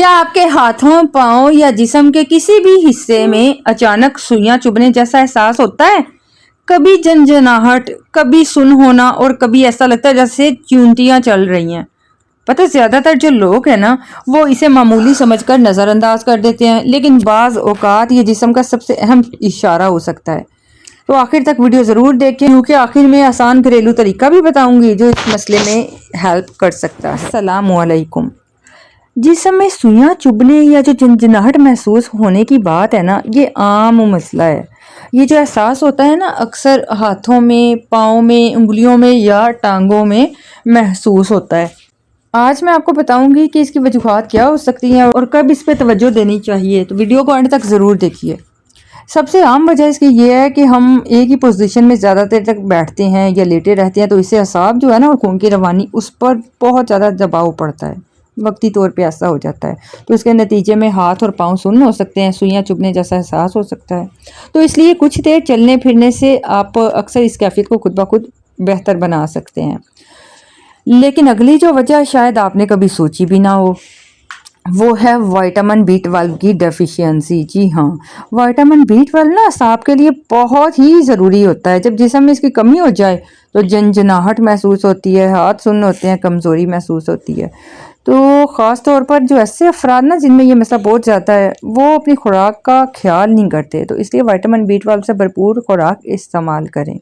क्या आपके हाथों, पाँव या जिस्म के किसी भी हिस्से में अचानक सुइयां चुभने जैसा एहसास होता है? कभी झंझनाहट, कभी सुन होना और कभी ऐसा लगता है जैसे चूंटियां चल रही हैं। पता है, ज्यादातर जो लोग हैं ना, वो इसे मामूली समझकर नजरअंदाज कर देते हैं, लेकिन बाज औकात ये जिस्म का सबसे अहम इशारा हो सकता है। तो आखिर तक वीडियो ज़रूर देखें, क्योंकि आखिर में आसान घरेलू तरीका भी बताऊंगी जो इस मसले में हेल्प कर सकता है। अस्सलामु अलैकुम। जिस्म में सुइयां चुभने या जो झंझनाहट महसूस होने की बात है ना, ये आम मसला है। ये जो एहसास होता है ना, अक्सर हाथों में, पाँव में, उंगलियों में या टांगों में महसूस होता है। आज मैं आपको बताऊंगी कि इसकी वजूहात क्या हो सकती हैं और कब इस पे तवज्जो देनी चाहिए, तो वीडियो को अंत तक ज़रूर देखिए। सबसे आम वजह इसकी ये है कि हम एक ही पोजीशन में ज़्यादा देर तक बैठते हैं या लेटे रहते हैं, तो इससे असाब जो है ना और खून की रवानी उस पर बहुत ज़्यादा दबाव पड़ता है, वक्ती तौर पे ऐसा हो जाता है। तो इसके नतीजे में हाथ और पाँव सुन्न हो सकते हैं, सुइयां चुभने जैसा एहसास हो सकता है। तो इसलिए कुछ देर चलने फिरने से आप अक्सर इस कैफियत को खुद ब खुद बेहतर बना सकते हैं। लेकिन अगली जो वजह शायद आपने कभी सोची भी ना हो, वो है विटामिन B12 की डेफिशिएंसी। जी हाँ, विटामिन B12 ना सांप के लिए बहुत ही ज़रूरी होता है। जब जिस्म में इसकी कमी हो जाए तो झंझनाहट महसूस होती है, हाथ सुन्न होते हैं, कमज़ोरी महसूस होती है। तो ख़ास तौर पर जो ऐसे अफराद ना जिनमें ये मसला बहुत ज़्यादा है, वो अपनी खुराक का ख्याल नहीं करते, तो इसलिए विटामिन B12 से भरपूर खुराक इस्तेमाल करें।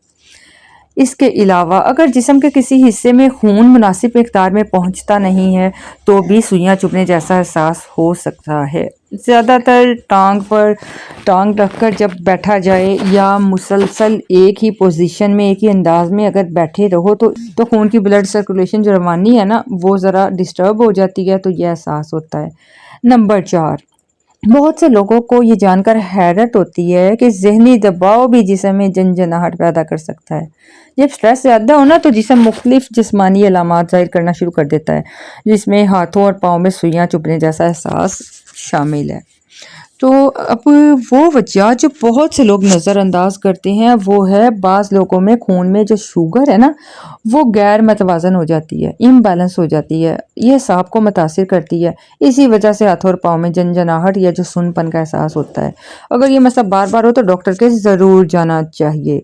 इसके अलावा अगर जिस्म के किसी हिस्से में खून मुनासिब मिक़दार में पहुंचता नहीं है, तो भी सुइयां चुभने जैसा एहसास हो सकता है। ज़्यादातर टांग पर टांग रखकर जब बैठा जाए या मुसलसल एक ही पोजीशन में, एक ही अंदाज में अगर बैठे रहो, तो खून की ब्लड सर्कुलेशन जो रवानी है ना, वो ज़रा डिस्टर्ब हो जाती है, तो यह एहसास होता है। नंबर 4, बहुत से लोगों को ये जानकर हैरत होती है कि ज़हनी दबाव भी जिस्म में झंझनाहट पैदा कर सकता है। जब स्ट्रेस ज़्यादा हो ना, तो जिस्म मुख्तलिफ जिस्मानी अलामात ज़ाहिर करना शुरू कर देता है, जिसमें हाथों और पाँव में सुइयां चुभने जैसा एहसास शामिल है। तो अब वो वजह जो बहुत से लोग नज़रअंदाज करते हैं, वो है बाज़ लोगों में खून में जो शुगर है ना, वो गैर मतवाज़न हो जाती है, इम्बैलेंस हो जाती है। ये सांप को मुतासिर करती है। इसी वजह से हाथों और पाँव में झंझनाहट या जो सुन्नपन का एहसास होता है। अगर ये मसला बार बार हो तो डॉक्टर के ज़रूर जाना चाहिए।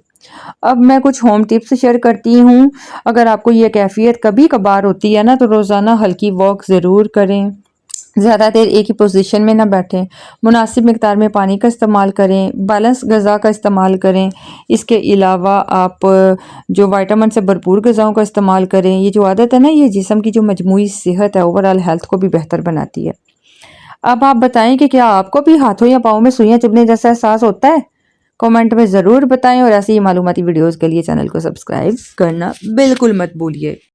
अब मैं कुछ होम टिप्स शेयर करती हूँ। अगर आपको ये कैफियत कभी कभार होती है ना, तो रोज़ाना हल्की वॉक ज़रूर करें, ज़्यादा देर एक ही पोजीशन में ना बैठें, मुनासिब मिक़दार में पानी का इस्तेमाल करें, बैलेंस ग़िज़ा का इस्तेमाल करें। इसके अलावा आप जो विटामिन से भरपूर ग़िज़ाओं का इस्तेमाल करें। ये जो आदत है ना, ये जिस्म की जो मजमूई सेहत है, ओवरऑल हेल्थ को भी बेहतर बनाती है। अब आप बताएं कि क्या आपको भी हाथों या पाँव में सुइयां चुभने जैसा एहसास होता है? कमेंट में ज़रूर बताएं और ऐसी ही मालूमाती वीडियोज़ के लिए चैनल को सब्सक्राइब करना बिल्कुल मत भूलिए।